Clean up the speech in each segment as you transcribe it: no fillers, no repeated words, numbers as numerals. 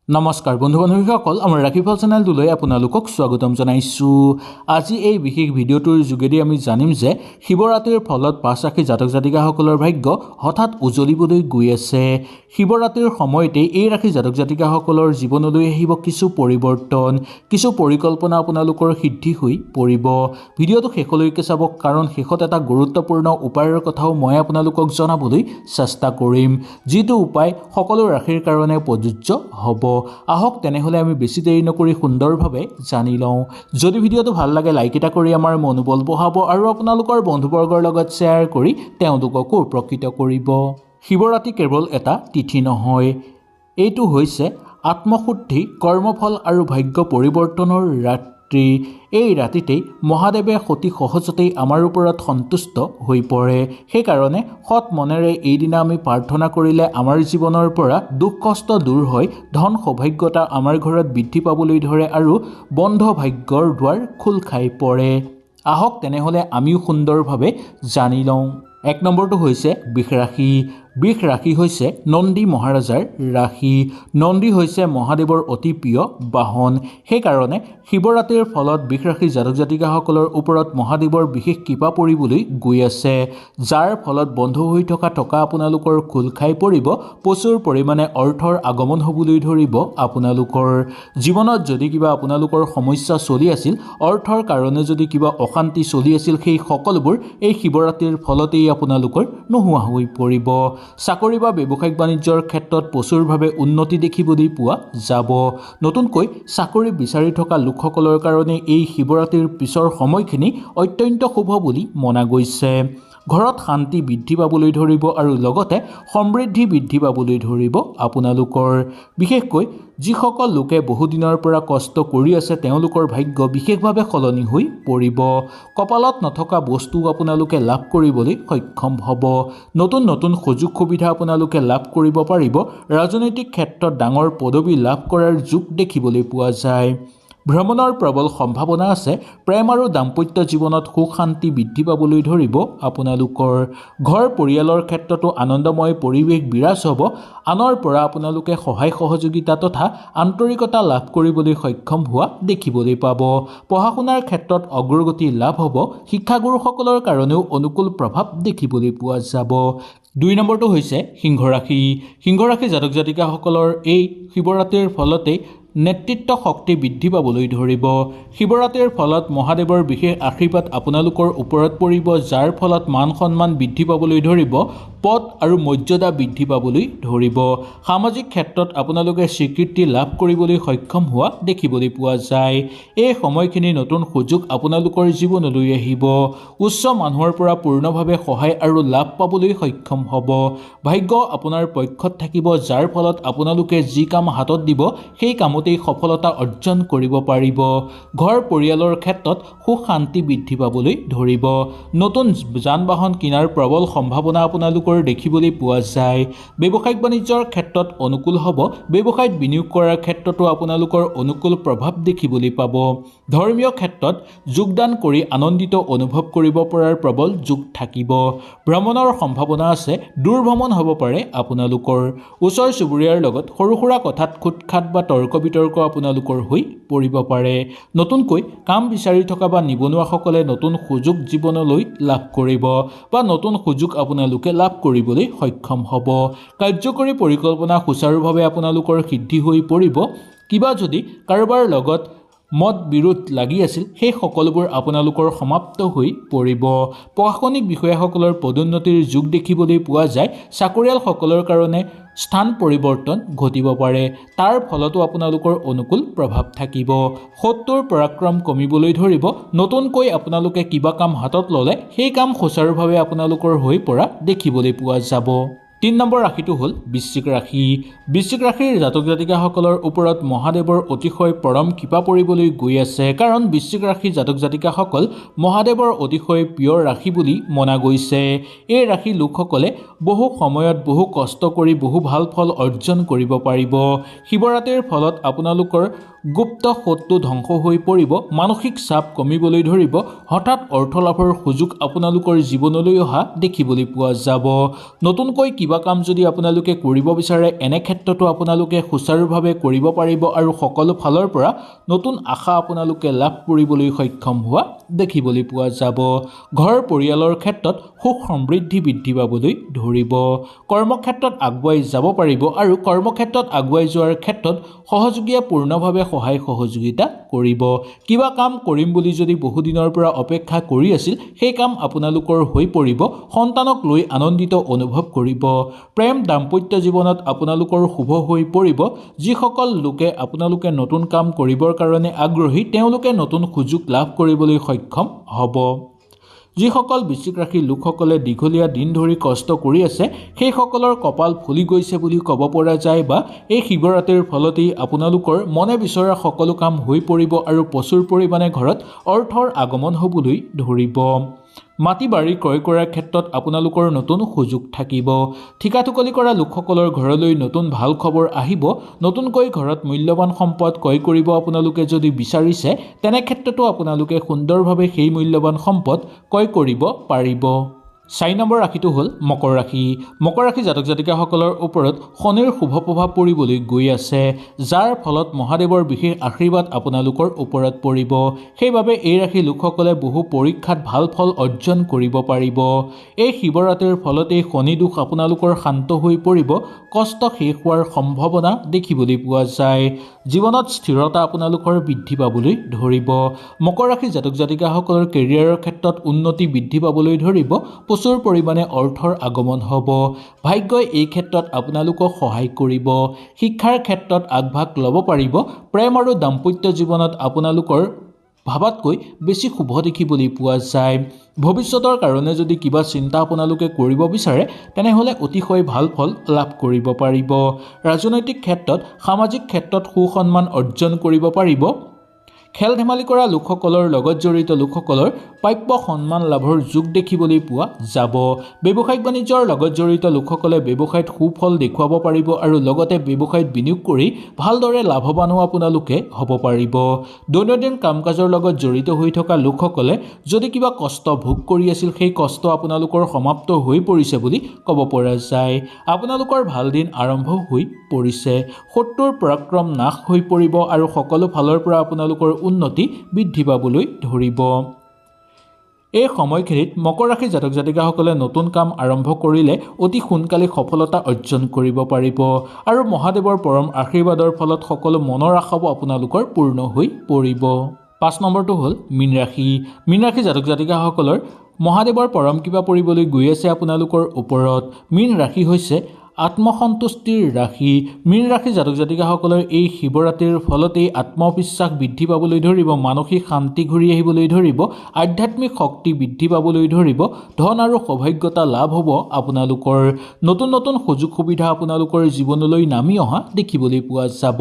নমস্কাৰ বন্ধু বান্ধৱীসকল, আমাৰ ৰাশিফল চেনেলটোলৈ আপোনালোকক স্বাগতম জনাইছোঁ। আজি এই বিশেষ ভিডিঅ'টোৰ যোগেদি আমি জানিম যে শিৱৰাত্ৰিৰ ফলত পাঁচ ৰাশি জাতক জাতিকাসকলৰ ভাগ্য হঠাৎ উজ্বলিবলৈ গৈ আছে। শিৱৰাত্ৰিৰ সময়তে এই ৰাশি জাতক জাতিকাসকলৰ জীৱনলৈ আহিব কিছু পৰিৱৰ্তন, কিছু পৰিকল্পনা আপোনালোকৰ সিদ্ধি হৈ পৰিব। ভিডিঅ'টো শেষলৈকে চাব, কাৰণ শেষত এটা গুৰুত্বপূৰ্ণ উপায়ৰ কথাও মই আপোনালোকক জনাবলৈ চেষ্টা কৰিম, যিটো উপায় সকলো ৰাশিৰ কাৰণে প্ৰযোজ্য হ'ব। আহক তেনেহ'লে আমি বেছি দেৰি নকৰি সুন্দৰভাৱে জানি লওঁ। যদি ভিডিঅ'টো ভাল লাগে লাইক এটা কৰি আমাৰ মনোবল বঢ়াব আৰু আপোনালোকৰ বন্ধুবৰ্গৰ লগত শ্বেয়াৰ কৰি তেওঁলোককো উপকৃত কৰিব। শিৱৰাত্ৰি কেৱল এটা তিথি নহয়, এইটো হৈছে আত্মশুদ্ধি, কৰ্মফল আৰু ভাগ্য পৰিৱৰ্তনৰ ৰাত্ৰি। এই ৰাতিতেই মহাদেৱে অতি সহজতেই আমাৰ ওপৰত সন্তুষ্ট হৈ পৰে। সেইকাৰণে সৎ মনেৰে এইদিনা আমি প্ৰাৰ্থনা কৰিলে আমাৰ জীৱনৰ পৰা দুখ কষ্ট দূৰ হয়, ধন সৌভাগ্যতা আমাৰ ঘৰত বৃদ্ধি পাবলৈ ধৰে আৰু বন্ধ ভাগ্যৰ দুৱাৰ খোল খাই পৰে। আহক তেনেহ'লে আমিও সুন্দৰভাৱে জানি লওঁ। 1 নম্বৰটো হৈছে বৃষ ৰাশি। বৃষ ৰাশি হৈছে নন্দী মহাৰাজাৰ ৰাশি। নন্দী হৈছে মহাদেৱৰ অতি প্ৰিয় বাহন। সেইকাৰণে শিৱৰাত্ৰিৰ ফলত বৃষ ৰাশি জাতক জাতিকাসকলৰ ওপৰত মহাদেৱৰ বিশেষ কৃপা পৰিবলৈ গৈ আছে, যাৰ ফলত বন্ধ হৈ থকা টকা আপোনালোকৰ খোল খাই পৰিব। প্ৰচুৰ পৰিমাণে অৰ্থৰ আগমন হ'বলৈ ধৰিব। আপোনালোকৰ জীৱনত যদি কিবা আপোনালোকৰ সমস্যা চলি আছিল, অৰ্থৰ কাৰণে যদি কিবা অশান্তি চলি আছিল, সেই সকলোবোৰ এই শিৱৰাত্ৰিৰ ফলতেই আপোনালোকৰ নোহোৱা হৈ পৰিব। চাকৰি বা ব্যৱসায়িক বাণিজ্যৰ ক্ষেত্ৰত প্ৰচুৰভাৱে উন্নতি দেখিবলৈ পোৱা যাব। নতুনকৈ চাকৰি বিচাৰি থকা লোকসকলৰ কাৰণে এই শিৱৰাত্ৰিৰ পিছৰ সময়খিনি অত্যন্ত শুভ বুলি মনা গৈছে। ঘৰত শান্তি বৃদ্ধি পাবলৈ ধৰিব আৰু লগতে সমৃদ্ধি বৃদ্ধি পাবলৈ ধৰিব আপোনালোকৰ। বিশেষকৈ যিসকল লোকে বহুদিনৰ পৰা কষ্ট কৰি আছে, তেওঁলোকৰ ভাগ্য বিশেষভাৱে সলনি হৈ পৰিব। কপালত নথকা বস্তু আপোনালোকে লাভ কৰিবলৈ সক্ষম হ'ব। নতুন নতুন সুযোগ সুবিধা আপোনালোকে লাভ কৰিব পাৰিব। ৰাজনৈতিক ক্ষেত্ৰত ডাঙৰ পদবী লাভ কৰাৰ যোগ দেখিবলৈ পোৱা যায়। ভ্ৰমণৰ প্ৰবল সম্ভাৱনা আছে। প্ৰেম আৰু দাম্পত্য জীৱনত সুখ শান্তি বৃদ্ধি পাবলৈ ধৰিব আপোনালোকৰ। ঘৰ পৰিয়ালৰ ক্ষেত্ৰতো আনন্দময় পৰিৱেশ বিৰাজ হ'ব। আনৰ পৰা আপোনালোকে সহায় সহযোগিতা তথা আন্তৰিকতা লাভ কৰিবলৈ সক্ষম হোৱা দেখিবলৈ পাব। পঢ়া শুনাৰ ক্ষেত্ৰত অগ্ৰগতি লাভ হ'ব। শিক্ষাগুৰুসকলৰ কাৰণেও অনুকূল প্ৰভাৱ দেখিবলৈ পোৱা যাব। 2 নম্বৰটো হৈছে সিংহ ৰাশি। সিংহ ৰাশি জাতক জাতিকাসকলৰ এই শিৱৰাত্ৰিৰ ফলতেই নেতৃত্ব শক্তি বৃদ্ধি পাবলৈ ধৰিব। শিৱৰাত্ৰিৰ ফলত মহাদেৱৰ বিশেষ আশীৰ্বাদ আপোনালোকৰ ওপৰত পৰিব, যাৰ ফলত মান সন্মান বৃদ্ধি পাবলৈ ধৰিব। পদ আৰু মৰ্যাদা বৃদ্ধি পাবলৈ ধৰিব। সামাজিক ক্ষেত্ৰত আপোনালোকে স্বীকৃতি লাভ কৰিবলৈ সক্ষম হোৱা দেখিবলৈ পোৱা যায়। এই সময়খিনি নতুন সুযোগ আপোনালোকৰ জীৱনলৈ আহিব। উচ্চ মানুহৰ পৰা পূৰ্ণভাৱে সহায় আৰু লাভ পাবলৈ সক্ষম হ'ব। ভাগ্য আপোনাৰ পক্ষত থাকিব, যাৰ ফলত আপোনালোকে যি কাম হাতত দিব সেই কামতেই সফলতা অৰ্জন কৰিব পাৰিব। ঘৰ পৰিয়ালৰ ক্ষেত্ৰত সুখ শান্তি বৃদ্ধি পাবলৈ ধৰিব। নতুন যান বাহন কিনাৰ প্ৰবল সম্ভাৱনা আপোনালোকৰ দেখিবলৈ পোৱা যায়। ব্যৱসায়িক বাণিজ্যৰ ক্ষেত্ৰত অনুকূল হ'ব। ব্যৱসায়ত বিনিয়োগ কৰাৰ ক্ষেত্ৰতো আপোনালোকৰ অনুকূল প্ৰভাৱ দেখিবলৈ পাব। ধৰ্মীয় ক্ষেত্ৰত যোগদান কৰি আনন্দিত অনুভৱ কৰিব পৰাৰ প্ৰবল যোগ থাকিব। ভ্ৰমণৰ সম্ভাৱনা আছে। দূৰ ভ্ৰমণ হ'ব পাৰে আপোনালোকৰ। ওচৰ চুবুৰীয়াৰ লগত সৰু সুৰা কথাত খুটখাট বা তৰ্ক বিতৰ্ক আপোনালোকৰ হৈ পৰিব পাৰে। নতুনকৈ কাম বিচাৰি থকা বা নিবনুৱাসকলে নতুন সুযোগ জীৱনলৈ লাভ কৰিব বা নতুন সুযোগ আপোনালোকে লাভ কৰিবলৈ সক্ষম হ'ব। কাৰ্যকৰী পৰিকল্পনা সুচাৰুভাৱে আপোনালোকৰ সিদ্ধি হৈ পৰিব। কিবা যদি কাৰোবাৰ লগত মত বিৰোধ লাগি আছিল, সেই সকলোবোৰ আপোনালোকৰ সমাপ্ত হৈ পৰিব। প্ৰশাসনিক বিষয়াসকলৰ পদোন্নতিৰ যোগ দেখিবলৈ পোৱা যায়। চাকৰিয়ালসকলৰ কাৰণে স্থান পৰিৱৰ্তন ঘটিব পাৰে, তাৰ ফলতো আপোনালোকৰ অনুকূল প্ৰভাৱ থাকিব। শত্ৰুৰ পৰাক্ৰম কমিবলৈ ধৰিব। নতুনকৈ আপোনালোকে কিবা কাম হাতত ল'লে সেই কাম সুচাৰুভাৱে আপোনালোকৰ হৈ পৰা দেখিবলৈ পোৱা যাব। 3 নম্বৰ ৰাশিটো হ'ল বৃশ্চিক ৰাশি। বৃশ্চিক ৰাশিৰ জাতক জাতিকাসকলৰ ওপৰত মহাদেৱৰ অতিশয় পৰম কৃপা পৰিবলৈ গৈ আছে, কাৰণ বৃশ্চিক ৰাশিৰ জাতক জাতিকাসকল মহাদেৱৰ অতিশয় প্ৰিয় ৰাশি বুলি মনা গৈছে। এই ৰাশিৰ লোকসকলে বহু সময়ত বহু কষ্ট কৰি বহু ভাল ফল অৰ্জন কৰিব পাৰিব। শিৱৰাত্ৰিৰ ফলত আপোনালোকৰ গুপ্ত শত্ৰু ধ্বংস হৈ পৰিব। মানসিক চাপ কমিবলৈ ধৰিব। হঠাৎ অৰ্থ লাভৰ সুযোগ আপোনালোকৰ জীৱনলৈ অহা দেখিবলৈ পোৱা যাব। নতুনকৈ কিবা কিবা কাম যদি আপোনালোকে কৰিব বিচাৰে এনে ক্ষেত্ৰতো আপোনালোকে সুচাৰুভাৱে কৰিব পাৰিব আৰু সকলো ফালৰ পৰা নতুন আশা আপোনালোকে লাভ কৰিবলৈ সক্ষম হোৱা দেখিবলৈ পোৱা যাব। ঘৰ পৰিয়ালৰ ক্ষেত্ৰত সুখ সমৃদ্ধি বৃদ্ধি পাবলৈ ধৰিব। কৰ্মক্ষেত্ৰত আগুৱাই যাব পাৰিব আৰু কৰ্মক্ষেত্ৰত আগুৱাই যোৱাৰ ক্ষেত্ৰত সহযোগীয়ে পূৰ্ণভাৱে সহায় সহযোগিতা কৰিব। কিবা কাম কৰিম বুলি যদি বহুদিনৰ পৰা অপেক্ষা কৰি আছিল সেই কাম আপোনালোকৰ হৈ পৰিব। সন্তানক লৈ আনন্দিত অনুভৱ কৰিব। প্ৰেম দাম্পত্য জীৱনত আপোনালোকৰ শুভ হৈ পৰিব। যিসকল লোকে আপোনালোকে নতুন কাম কৰিবৰ কাৰণে আগ্ৰহী তেওঁলোকে নতুন সুযোগ লাভ কৰিবলৈ সক্ষম হ'ব। যিসকল বৃশ্চিক ৰাশিৰ লোকসকলে দীঘলীয়া দিন ধৰি কষ্ট কৰি আছে সেইসকলৰ কপাল ফুলি গৈছে বুলি ক'ব পৰা যায় বা এই শিৱৰাত্ৰিৰ ফলতেই আপোনালোকৰ মনে বিচৰা সকলো কাম হৈ পৰিব আৰু প্ৰচুৰ পৰিমাণে ঘৰত অৰ্থৰ আগমন হ'বলৈ ধৰিব। মাটি বাৰী ক্ৰয় কৰাৰ ক্ষেত্ৰত আপোনালোকৰ নতুন সুযোগ থাকিব। ঠিকা টুকলি কৰা লোকসকলৰ ঘৰলৈ নতুন ভাল খবৰ আহিব। নতুনকৈ ঘৰত মূল্যৱান সম্পদ ক্ৰয় কৰিব আপোনালোকে যদি বিচাৰিছে তেনে ক্ষেত্ৰতো আপোনালোকে সুন্দৰভাৱে সেই মূল্যৱান সম্পদ ক্ৰয় কৰিব পাৰিব। 4 নম্বৰ ৰাশিটো হ'ল মকৰ ৰাশি। মকৰ ৰাশি জাতক জাতিকাসকলৰ ওপৰত শনিৰ শুভ প্ৰভাৱ পৰিবলৈ গৈ আছে, যাৰ ফলত মহাদেৱৰ বিশেষ আশীৰ্বাদ আপোনালোকৰ ওপৰত পৰিব। সেইবাবে এই ৰাশিৰ লোকসকলে বহু পৰীক্ষাত ভাল ফল অৰ্জন কৰিব পাৰিব। এই শিৱৰাত্ৰিৰ ফলতেই শনি দোষ আপোনালোকৰ শান্ত হৈ পৰিব। কষ্ট শেষ হোৱাৰ সম্ভাৱনা দেখিবলৈ পোৱা যায়। জীৱনত স্থিৰতা আপোনালোকৰ বৃদ্ধি পাবলৈ ধৰিব। মকৰ ৰাশি জাতক জাতিকাসকলৰ কেৰিয়াৰৰ ক্ষেত্ৰত উন্নতি বৃদ্ধি পাবলৈ ধৰিব। প্ৰচুৰ পৰিমাণে অৰ্থৰ আগমন হ'ব। ভাগ্যই এই ক্ষেত্ৰত আপোনালোকক সহায় কৰিব। শিক্ষাৰ ক্ষেত্ৰত আগভাগ ল'ব পাৰিব। প্ৰেম আৰু দাম্পত্য জীৱনত আপোনালোকৰ ভাবাতকৈ বেছি শুভ দেখিবলৈ পোৱা যায়। ভৱিষ্যতৰ কাৰণে যদি কিবা চিন্তা আপোনালোকে কৰিব বিচাৰে তেনেহ'লে অতিশয় ভাল ফল লাভ কৰিব পাৰিব। ৰাজনৈতিক ক্ষেত্ৰত সামাজিক ক্ষেত্ৰত সুসন্মান অৰ্জন কৰিব পাৰিব। খেল ধেমালি কৰা লোকসকলৰ লগত জড়িত লোকসকলৰ প্ৰাপ্য সন্মান লাভৰ যোগ দেখিবলৈ পোৱা যাব। ব্যৱসায়িক বাণিজ্যৰ লগত জড়িত লোকসকলে ব্যৱসায়ত সুফল দেখুৱাব পাৰিব আৰু লগতে ব্যৱসায়ত বিনিয়োগ কৰি ভালদৰে লাভৱানো আপোনালোকে হ'ব পাৰিব। দৈনন্দিন কাম কাজৰ লগত জড়িত হৈ থকা লোকসকলে যদি কিবা কষ্ট ভোগ কৰি আছিল সেই কষ্ট আপোনালোকৰ সমাপ্ত হৈ পৰিছে বুলি ক'ব পৰা যায়। আপোনালোকৰ ভাল দিন আৰম্ভ হৈ পৰিছে। শত্ৰুৰ পৰাক্ৰম নাশ হৈ পৰিব আৰু সকলো ফালৰ পৰা আপোনালোকৰ উন্নতি বৃদ্ধি পাবলৈ ধৰিব। এই সময়খিনিত মকৰ ৰাশি জাতক জাতিকাসকলে নতুন কাম আৰম্ভ কৰিলে অতি সোনকালে সফলতা অৰ্জন কৰিব পাৰিব আৰু মহাদেৱৰ পৰম আশীৰ্বাদৰ ফলত সকলো মনৰ আশাও আপোনালোকৰ পূৰ্ণ হৈ পৰিব। 5 নম্বৰটো হ'ল মীন ৰাশি। মীন ৰাশি জাতক জাতিকাসকলৰ মহাদেৱৰ পৰম কৃপা পৰিবলৈ গৈ আছে আপোনালোকৰ ওপৰত। মীন ৰাশি হৈছে আত্মসন্তুষ্টিৰ ৰাশি। মীন ৰাশি জাতক জাতিকাসকলৰ এই শিৱৰাত্ৰিৰ ফলতেই আত্মবিশ্বাস বৃদ্ধি পাবলৈ ধৰিব। মানসিক শান্তি ঘূৰি আহিবলৈ ধৰিব। আধ্যাত্মিক শক্তি বৃদ্ধি পাবলৈ ধৰিব। ধন আৰু সৌভাগ্যতা লাভ হ'ব আপোনালোকৰ। নতুন নতুন সুযোগ সুবিধা আপোনালোকৰ জীৱনলৈ নামি অহা দেখিবলৈ পোৱা যাব।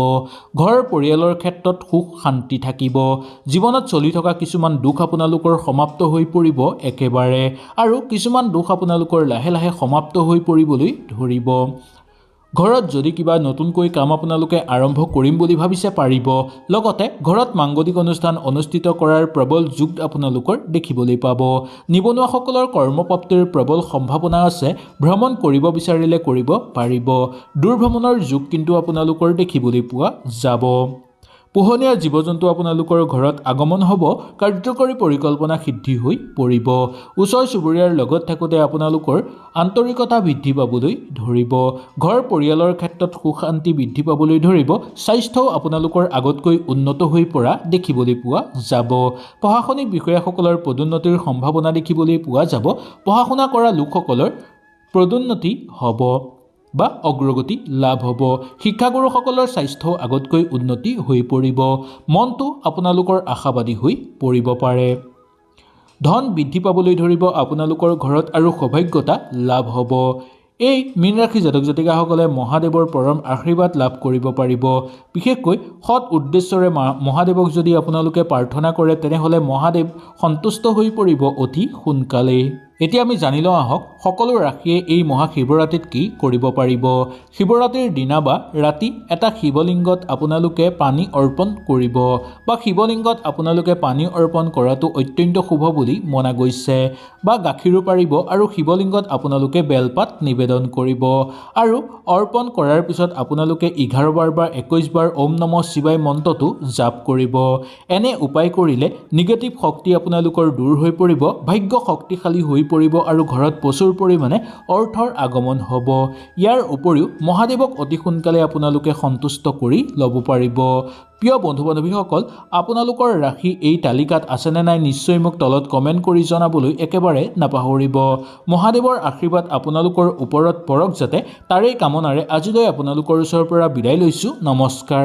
ঘৰ পৰিয়ালৰ ক্ষেত্ৰত সুখ শান্তি থাকিব। জীৱনত চলি থকা কিছুমান দুখ আপোনালোকৰ সমাপ্ত হৈ পৰিব একেবাৰে আৰু কিছুমান দুখ আপোনালোকৰ লাহে লাহে সমাপ্ত হৈ পৰিবলৈ ধৰিব। ঘৰত যদি কিবা নতুনকৈ কাম আপোনালোকে আৰম্ভ কৰিম বুলি ভাবিছে পাৰিব। লগতে ঘৰত মাংগলিক অনুষ্ঠান অনুষ্ঠিত কৰাৰ প্ৰবল যোগ আপোনালোকৰ দেখিবলৈ পাব। নিবনুৱাসকলৰ কৰ্মপ্ৰাপ্তিৰ প্ৰবল সম্ভাৱনা আছে। ভ্ৰমণ কৰিব বিচাৰিলে কৰিব পাৰিব। দূৰ ভ্ৰমণৰ যোগ কিন্তু আপোনালোকৰ দেখিবলৈ পোৱা যাব। পোহনীয়া জীৱ জন্তু আপোনালোকৰ ঘৰত আগমন হ'ব। কাৰ্যকৰী পৰিকল্পনা সিদ্ধি হৈ পৰিব। ওচৰ চুবুৰীয়াৰ লগত থাকোঁতে আপোনালোকৰ আন্তৰিকতা বৃদ্ধি পাবলৈ ধৰিব। ঘৰ পৰিয়ালৰ ক্ষেত্ৰত সুখ শান্তি বৃদ্ধি পাবলৈ ধৰিব। স্বাস্থ্যও আপোনালোকৰ আগতকৈ উন্নত হৈ পৰা দেখিবলৈ পোৱা যাব। প্ৰশাসনিক বিষয়াসকলৰ পদোন্নতিৰ সম্ভাৱনা দেখিবলৈ পোৱা যাব। পঢ়া শুনা কৰা লোকসকলৰ পদোন্নতি হ'ব বা অগ্ৰগতি লাভ হ'ব। শিক্ষাগুৰুসকলৰ স্বাস্থ্য আগতকৈ উন্নতি হৈ পৰিব। মনটো আপোনালোকৰ আশাবাদী হৈ পৰিব পাৰে। ধন বৃদ্ধি পাবলৈ ধৰিব আপোনালোকৰ ঘৰত আৰু সৌভাগ্যতা লাভ হ'ব। এই মীন ৰাশি জাতক জাতিকাসকলে মহাদেৱৰ পৰম আশীৰ্বাদ লাভ কৰিব পাৰিব। বিশেষকৈ সৎ উদ্দেশ্যৰে মহাদেৱক যদি আপোনালোকে প্ৰাৰ্থনা কৰে তেনেহ'লে মহাদেৱ সন্তুষ্ট হৈ পৰিব অতি সোনকালেই। এতিয়া আমি জানি লওঁ আহক সকলো ৰাশিয়ে এই মহাশিৱৰাত্ৰিত কি কৰিব পাৰিব। শিৱৰাত্ৰিৰ দিনা বা ৰাতি এটা শিৱলিংগত আপোনালোকে পানী অৰ্পণ কৰিব বা শিৱলিংগত আপোনালোকে পানী অৰ্পণ কৰাটো অত্যন্ত শুভ বুলি মনা গৈছে। বা গাখীৰো পাৰিব আৰু শিৱলিংগত আপোনালোকে বেলপাত নিবেদন কৰিব আৰু অৰ্পণ কৰাৰ পিছত আপোনালোকে 11 বাৰ বা 21 বাৰ ওম নমঃ শিৱায় মন্ত্ৰটো জাপ কৰিব। এনে উপায় কৰিলে নিগেটিভ শক্তি আপোনালোকৰ দূৰ হৈ পৰিব, ভাগ্য শক্তিশালী হৈ পৰিব আৰু ঘৰত প্ৰচুৰ পৰিমাণে অৰ্থৰ আগমন হ'ব। ইয়াৰ উপৰিও মহাদেৱক অতি সোনকালে আপোনালোকে সন্তুষ্ট কৰি ল'ব পাৰিব। প্ৰিয় বন্ধু বান্ধৱীসকল, আপোনালোকৰ ৰাশি এই তালিকাত আছেনে নাই নিশ্চয় মোক তলত কমেণ্ট কৰি জনাবলৈ একেবাৰে নাপাহৰিব। মহাদেৱৰ আশীৰ্বাদ আপোনালোকৰ ওপৰত পৰক যাতে, তাৰেই কামনাৰে আজিলৈ আপোনালোকৰ ওচৰৰ পৰা বিদায় লৈছোঁ। নমস্কাৰ।